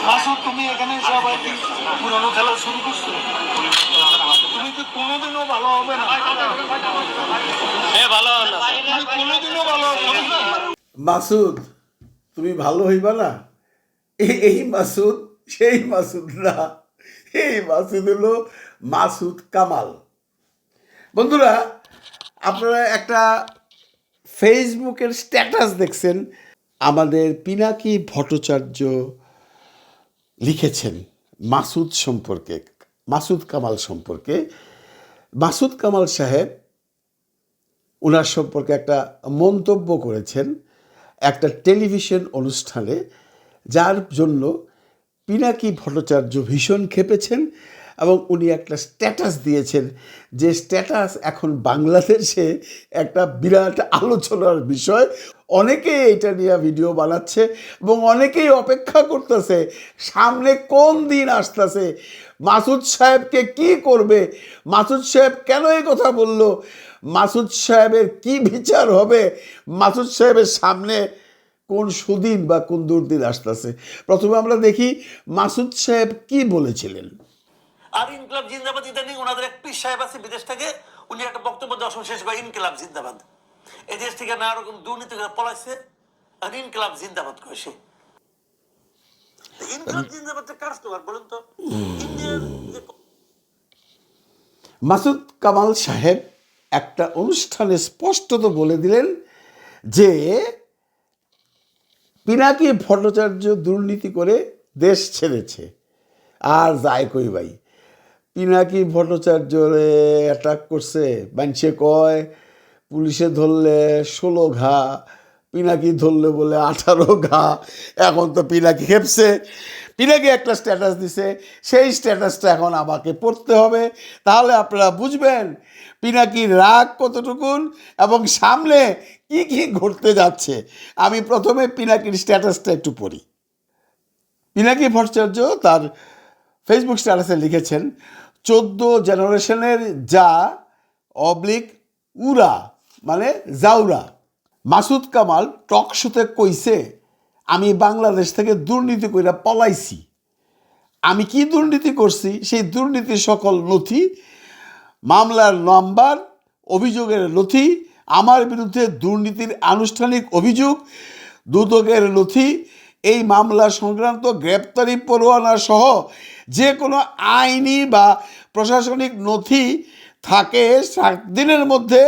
মাসুদ, তুমি এখানে সবাই পুরনো খেলা শুরু করছো, তুমি কি কোনোদিনও ভালো হবে না, ভালো কোনোদিনও ভালো হবে না। মাসুদ, তুমি ভালো হইবা না। এই মাসুদ সেই মাসুদ না, এই মাসুদ হলো মাসুদ কামাল। বন্ধুরা, আপনারা একটা ফেসবুকের স্ট্যাটাস দেখছেন, আমাদের পিনাকি ভট্টাচার্য লিখেছেন মাসুদ সম্পর্কে, মাসুদ কামাল সম্পর্কে। মাসুদ কামাল সাহেব ওনার সম্পর্কে একটা মন্তব্য করেছেন একটা টেলিভিশন অনুষ্ঠানে, যার জন্য পিনাকি ভট্টাচার্য ভীষণ ক্ষেপেছেন এবং উনি একটা স্ট্যাটাস দিয়েছেন, যে স্ট্যাটাস এখন বাংলাদেশে একটা বিরাট আলোচনার বিষয়। অনেকেই এটা নিয়ে ভিডিও বানাচ্ছে এবং অনেকেই অপেক্ষা করতেছে সামনে কোন দিন আসতেছে, মাসুদ সাহেবকে কি করবে, মাসুদ সাহেব কেন এই কথা বলল, মাসুদ সাহেবের কি বিচার হবে, মাসুদ সাহেবের সামনে কোন সুদিন বা কোন দুর্দিন আসতেছে। প্রথমে আমরা দেখি মাসুদ সাহেব কি বলেছিলেন। আর ইনকিলাব জিন্দাবাদ ইদানিং ওনাদের এক পীর সাহেব আছে বিদেশ থেকে, উনি একটা বক্তব্য দেওয়া শেষ করে ইনকিলাব জিন্দাবাদ, এই দেশ থেকে নানা রকম দুর্নীতি করে পলাইছে আর ইনকিলাব জিন্দাবাদ করেছে। ইনকিলাব জিন্দাবাদটা কার স্লোগান বলুন তো? মাসুদ কামাল সাহেব একটা অনুষ্ঠানে স্পষ্টত বলে দিলেন যে পিনাকি ভট্টাচার্য দুর্নীতি করে দেশ ছেড়েছে। আর যায় কই ভাই, পিনাকি ভট্টাচার্যরে অ্যাটাক করছে, মানুষে কয় পুলিশে ধরলে 16 ঘা, পিনাকি ধরলে বলে 18 ঘা। এখন তো পিনাকি খেপছে, পিনাকি একটা স্ট্যাটাস দিছে, সেই স্ট্যাটাসটা এখন আমাকে পড়তে হবে, তাহলে আপনারা বুঝবেন পিনাকির রাগ কতটুকুন এবং সামনে কি কি ঘটতে যাচ্ছে। আমি প্রথমে পিনাকির স্ট্যাটাসটা একটু পড়ি। পিনাকি ভট্টাচার্য তার ফেসবুক স্ট্যাটাসে লিখেছেন, 14 জেনারেশনের যা অবলিক উরা মানে জাউরা। মাসুদ কামাল টক শোতে কইছে আমি বাংলাদেশ থেকে দুর্নীতি কইরা পলাইছি। আমি কি দুর্নীতি করছি সেই দুর্নীতির সকল নথি, মামলার নাম্বার, অভিযোগের নথি, আমার বিরুদ্ধে দুর্নীতির আনুষ্ঠানিক অভিযোগ, দুদকের নথি, এই মামলা সংক্রান্ত গ্রেপ্তারি পরোয়ানা সহ যে কোনো আইনি বা প্রশাসনিক নথি থাকে 7 দিনের মধ্যে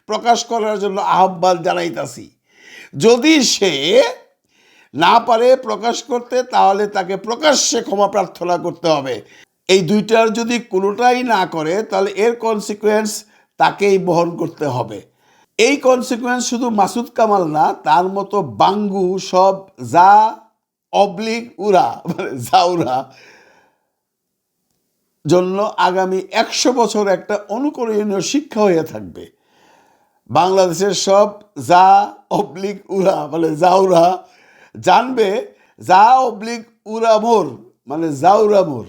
প্রকাশ করার জন্য আহ্বান জানাইতাছি। যদি সে না পারে প্রকাশ করতে, তাহলে তাকে প্রকাশ্যে ক্ষমা প্রার্থনা করতে হবে। এই দুইটার যদি কোনোটাই না করে, তাহলে এর কনসিকুয়েন্স তাকেই বহন করতে হবে। এই কনসিকুয়েন্স শুধু মাসুদ কামাল না, তার মতো বাঙ্গু সব যা অবলিক উরা মানে জাউরা জন্য আগামী 100 বছর একটা অনুকরণীয় শিক্ষা হয়ে থাকবে। বাংলাদেশের সব যা অবলিক উরা মানে জাউরা জানবে যা অবলিক উরামোর মানে জাউরামোর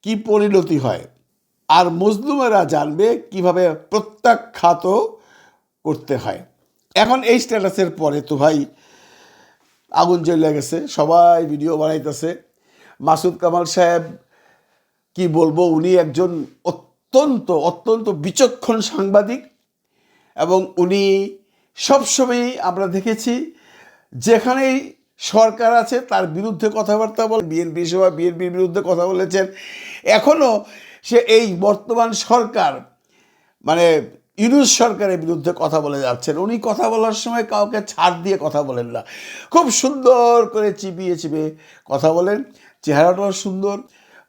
কি পরিণতি হয়, আর মজলুমেরা জানবে কিভাবে প্রত্যাখ্যাত করতে হয়। এখন এই স্ট্যাটাসের পরে তো ভাই আগুন জ্বলে গেছে, সবাই ভিডিও বানাইতেছে। মাসুদ কামাল সাহেব কি বলবো, উনি একজন অত্যন্ত অত্যন্ত বিচক্ষণ সাংবাদিক এবং উনি সবসময়ই আমরা দেখেছি যেখানেই সরকার আছে তার বিরুদ্ধে কথাবার্তা বলে, বিএনপির সময় বিএনপির বিরুদ্ধে কথা বলেছেন, এখনও সে এই বর্তমান সরকার মানে ইউনূস সরকারের বিরুদ্ধে কথা বলে যাচ্ছেন। উনি কথা বলার সময় কাউকে ছাড় দিয়ে কথা বলেন না, খুব সুন্দর করে চিবিয়ে চিবিয়ে কথা বলেন, চেহারাটাও সুন্দর,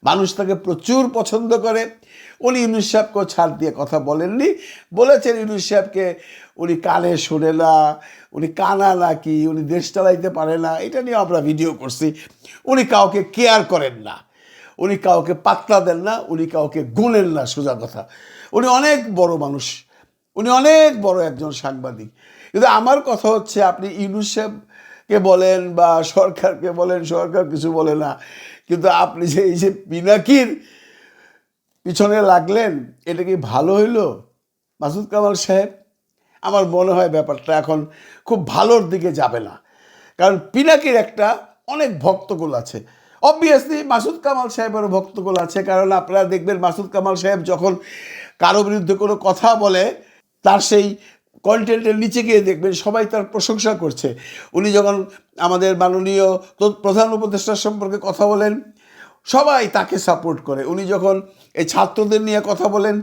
মানুষ তাকে প্রচুর পছন্দ করে। উনি ইউনূস সাহেবকেও ছাড় দিয়ে কথা বলেননি, বলেছেন ইউনূস সাহেবকে উনি কানে শোনে না, উনি কানা নাকি, উনি দেশ চালাইতে পারে না, এটা নিয়ে আমরা ভিডিও করছি। উনি কাউকে কেয়ার করেন না, উনি কাউকে পাত্তা দেন না, উনি কাউকে গুনেন না, সোজা কথা। উনি অনেক বড় মানুষ, উনি অনেক বড় একজন সাংবাদিক। কিন্তু আমার কথা হচ্ছে, আপনি ইউনূস সাহেবকে বলেন বা সরকারকে বলেন, সরকার কিছু বলে না, কিন্তু আপনি যে এই যে পিনাকির পিছনে লাগলেন, এটা কি ভালো হইল মাসুদ কামাল সাহেব? আমার মনে হয় ব্যাপারটা এখন খুব ভালোর দিকে যাবে না, কারণ পিনাকির একটা অনেক ভক্তকুল আছে, অবভিয়াসলি মাসুদ কামাল সাহেবেরও ভক্তকুল আছে, কারণ আপনারা দেখবেন মাসুদ কামাল সাহেব যখন কারো বিরুদ্ধে কোনো কথা বলে তার সেই কন্টেন্টের নিচে গিয়ে দেখবেন সবাই তার প্রশংসা করছে। উনি যখন আমাদের মাননীয় প্রধান উপদেষ্টার সম্পর্কে কথা বলেন সবাই তাকে সাপোর্ট করে, উনি যখন এই ছাত্রদের নিয়ে কথা বলেন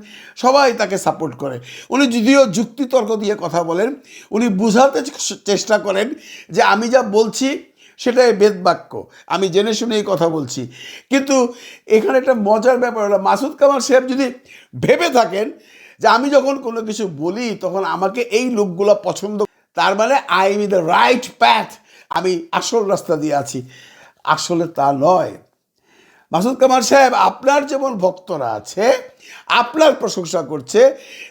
সবাই তাকে সাপোর্ট করে, উনি যদিও যুক্তিতর্ক দিয়ে কথা বলেন, উনি বোঝাতে চেষ্টা করেন যে আমি যা বলছি সেটাই বেদবাক্য, আমি জেনে শুনেই কথা বলছি। কিন্তু এখানে একটা মজার ব্যাপার হলো মাসুদ কামাল সাহেব যদি ভেবে থাকেন যে আমি যখন কোনো কিছু বলি তখন আমাকে এই লোকগুলো পছন্দ, তার মানে I am in the right path, আমি আসল রাস্তা দিয়ে আছি। আসলে তা নয়। মাসুদ কামাল সাহেব, আপনার যেমন ভক্তরা আছে আপনার প্রশংসা করছে,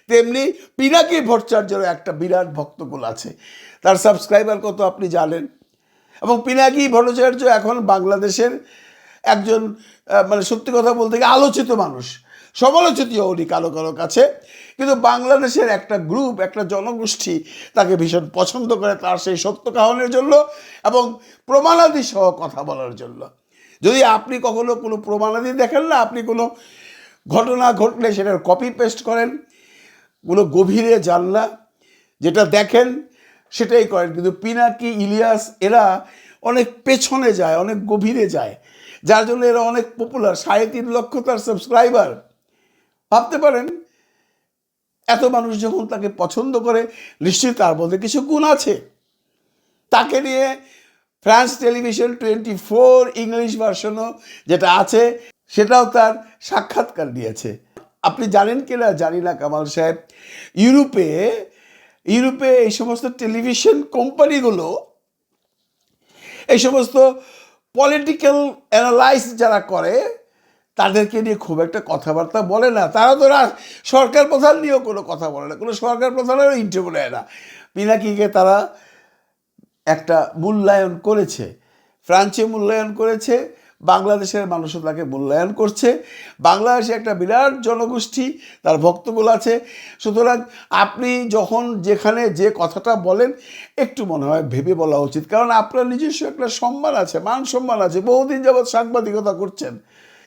তেমনি পিনাকি ভট্টাচার্যের একটা বিরাট ভক্তকুল আছে। তার সাবস্ক্রাইবার কত আপনি জানেন। এবং পিনাকি ভট্টাচার্য এখন বাংলাদেশের একজন মানে সত্যি কথা বলতে গিয়ে আলোচিত মানুষ, সমালোচিতও উনি কারো কারো কাছে, কিন্তু বাংলাদেশের একটা গ্রুপ, একটা জনগোষ্ঠী তাকে ভীষণ পছন্দ করে তার সেই সত্য কাহনের জন্য এবং প্রমাণাদি সহ কথা বলার জন্য। যদি আপনি কখনো কোনো প্রমাণাদি দেখেন না, আপনি কোনো ঘটনা ঘটলে সেটার কপি পেস্ট করেন, কোনো গভীরে যান না, যেটা দেখেন সেটাই করেন। কিন্তু পিনাকি, ইলিয়াস এরা অনেক পেছনে যায়, অনেক গভীরে যায়, যার জন্য এরা অনেক পপুলার। 3.5 লক্ষ তার সাবস্ক্রাইবার। ভাবতে পারেন এত মানুষ যখন তাকে পছন্দ করে নিশ্চয়ই তার মধ্যে কিছু গুণ আছে। তাকে নিয়ে ফ্রান্স টেলিভিশন 24 ইংলিশ ভার্সনও যেটা আছে সেটাও তার সাক্ষাৎকার দিয়েছে। আপনি জানেন কিনা জানি না কামাল সাহেব, ইউরোপে এই সমস্ত টেলিভিশন কোম্পানিগুলো এই সমস্ত পলিটিক্যাল অ্যানালাইস যারা করে তাদেরকে নিয়ে খুব একটা কথাবার্তা বলে না। তারা তো সরকার প্রধান নিয়েও কোনো কথা বলে না, কোনো সরকার প্রধানেরও ইন্টারভিউ নেয় না। পিনাকিকে তারা একটা মূল্যায়ন করেছে, ফ্রান্সে মূল্যায়ন করেছে, বাংলাদেশের মানুষও তাকে মূল্যায়ন করছে। বাংলাদেশে একটা বিরাট জনগোষ্ঠী, তার ভক্তকুল আছে। সুতরাং আপনি যখন যেখানে যে কথাটা বলেন একটু মনে হয় ভেবে বলা উচিত, কারণ আপনার নিজস্ব একটা সম্মান আছে, মান সম্মান আছে। বহুদিন যাবৎ সাংবাদিকতা করছেন,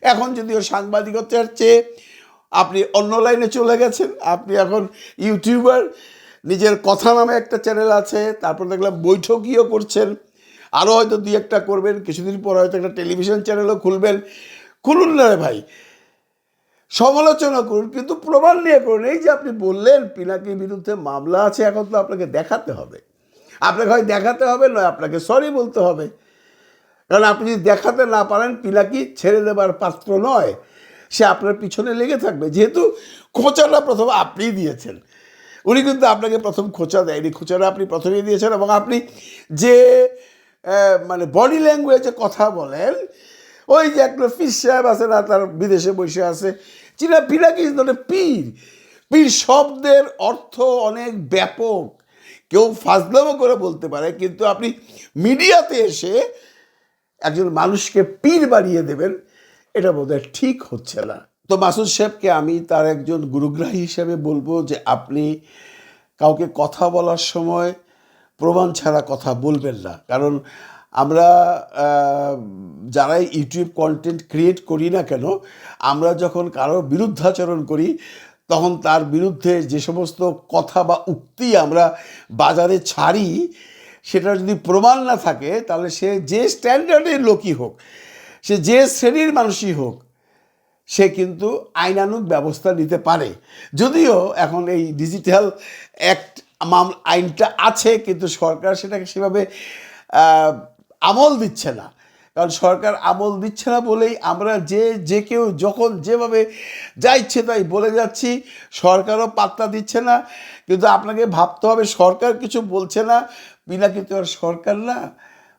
এখন যদিও সাংবাদিকতার চেয়ে আপনি অন্য লাইনে চলে গেছেন, আপনি এখন ইউটিউবার, নিজের কথা নামে একটা চ্যানেল আছে, তারপর দেখলাম বৈঠকীও করছেন, আরও হয়তো 2-1টা করবেন, কিছুদিন পর হয়তো একটা টেলিভিশন চ্যানেলও খুলবেন। খুলুন না রে ভাই, সমালোচনা করুন, কিন্তু প্রমাণ নিয়ে করুন। এই যে আপনি বললেন পিনাকির বিরুদ্ধে মামলা আছে, এখন তো আপনাকে দেখাতে হবে। আপনাকে হয় দেখাতে হবে, নয় আপনাকে সরি বলতে হবে। কারণ আপনি যদি দেখাতে না পারেন পিনাকি ছেড়ে দেবার পাত্র নয়, সে আপনার পিছনে লেগে থাকবে। যেহেতু খোঁচাটা প্রথম আপনিই দিয়েছেন, উনি কিন্তু আপনাকে প্রথম খোঁচা দেয়নি, খোঁচাটা আপনি প্রথমেই দিয়েছেন। এবং আপনি যে মানে বডি ল্যাঙ্গুয়েজে কথা বলেন, ওই যে একটা ফিস সাহেব আছে না, তার বিদেশে বসে আছে, পিনাকি ইজ নট এ পীর। পীর শব্দের অর্থ অনেক ব্যাপক, কেউ ফাজলামো করে বলতে পারে, কিন্তু আপনি মিডিয়াতে এসে একজন মানুষকে পীর বানিয়ে দেবেন, এটা বোধহয় ঠিক হচ্ছে না। তো মাসুদ সাহেবকে আমি তার একজন গুরুগ্রাহী হিসেবে বলবো যে আপনি কাউকে কথা বলার সময় প্রমাণ ছাড়া কথা বলবেন না। কারণ আমরা যারাই ইউটিউব কন্টেন্ট ক্রিয়েট করি না কেন, আমরা যখন কারোর বিরুদ্ধাচরণ করি তখন তার বিরুদ্ধে যে সমস্ত কথা বা উক্তি আমরা বাজারে ছাড়ি, সেটা যদি প্রমাণ না থাকে তাহলে সে যে স্ট্যান্ডার্ডের লোকই হোক, সে যে শ্রেণীর মানুষই হোক, সে কিন্তু আইনানুগ ব্যবস্থা নিতে পারে। যদিও এখন এই ডিজিটাল অ্যাক্ট আইনটা আছে, কিন্তু সরকার সেটাকে সেভাবে আমল দিচ্ছে না। কারণ সরকার আমল দিচ্ছে না বলেই আমরা যে কেউ যখন যেভাবে যা ইচ্ছে তাই বলে যাচ্ছি, সরকারও পাত্তা দিচ্ছে না। কিন্তু আপনাকে ভাবতে হবে সরকার কিছু বলছে না, পিনাকি তো আর সরকার না,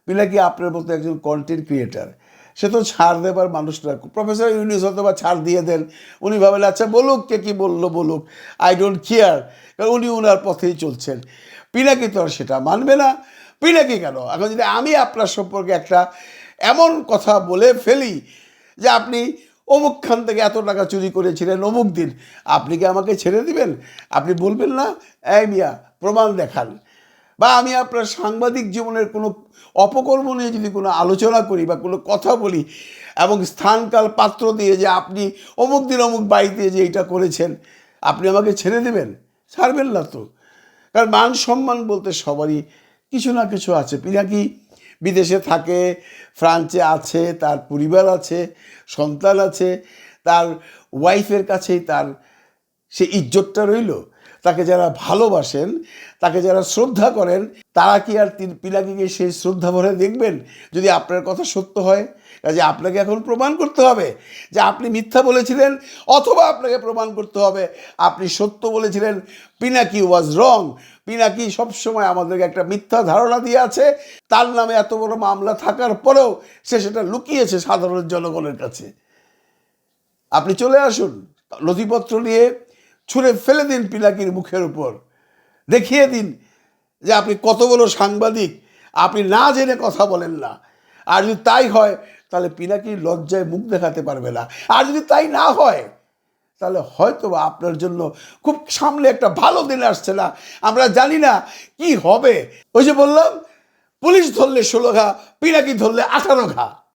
পিনাকি আপনার মতো একজন কন্টেন্ট ক্রিয়েটার, সে তো ছাড় দেবার মানুষ না। প্রফেসর ইউনুস হয়তো বা ছাড় দিয়ে দেন, উনি ভাবেন আচ্ছা বলুক, কে কী বললো বলুক, আই ডোন্ট কেয়ার, কারণ উনি ওনার পথেই চলছেন। পিনাকি তো আর সেটা মানবে না। পিনাকি কেন, এখন যদি আমি আপনার সম্পর্কে একটা এমন কথা বলে ফেলি যে আপনি অমুক খান থেকে এত টাকা চুরি করেছিলেন অমুক দিন, আপনি কি আমাকে ছেড়ে দিবেন? আপনি বলবেন না এই মিয়া প্রমাণ দেখান, বা আমি আপনার সাংবাদিক জীবনের কোনো অপকর্ম নিয়ে যদি কোনো আলোচনা করি বা কোনো কথা বলি এবং স্থানকাল পাত্র দিয়ে যে আপনি অমুক দিন অমুক বাড়িতে যে এটা করেছেন, আপনি আমাকে ছেড়ে দেবেন? ছাড়বেন না তো। কারণ মান সম্মান বলতে সবারই কিছু না কিছু আছে। পিনাকি বিদেশে থাকে, ফ্রান্সে আছে, তার পরিবার আছে, সন্তান আছে, তার ওয়াইফের কাছেই তার সে ইজ্জতটা রইল। তাকে যারা ভালোবাসেন, তাকে যারা শ্রদ্ধা করেন, তারা কি আর পিনাকিকে সেই শ্রদ্ধা ভরে দেখবেন যদি আপনার কথা সত্য হয়? কাজে আপনাকে এখন প্রমাণ করতে হবে যে আপনি মিথ্যা বলেছিলেন, অথবা আপনাকে প্রমাণ করতে হবে আপনি সত্য বলেছিলেন। পিনাকি ওয়াজ রং। পিনাকি সবসময় আমাদেরকে একটা মিথ্যা ধারণা দিয়ে আছে। তার নামে এত বড় মামলা থাকার পরেও সে সেটা লুকিয়েছে সাধারণ জনগণের কাছে। আপনি চলে আসুন, নথিপত্র নিয়ে ছুঁড়ে ফেলে দিন পিনাকির মুখের উপর, দেখিয়ে দিন যে আপনি কত বড় সাংবাদিক, আপনি না জেনে কথা বলেন না। আর যদি তাই হয় তাহলে পিনাকির লজ্জায় মুখ দেখাতে পারবে না। আর যদি তাই না হয় তাহলে হয়তো বা আপনার জন্য খুব সামনে একটা ভালো দিন আসছে না, আমরা জানি না কি হবে। ওই যে বললাম, পুলিশ ধরলে 16 ঘা, পিনাকি ধরলে 18 ঘা।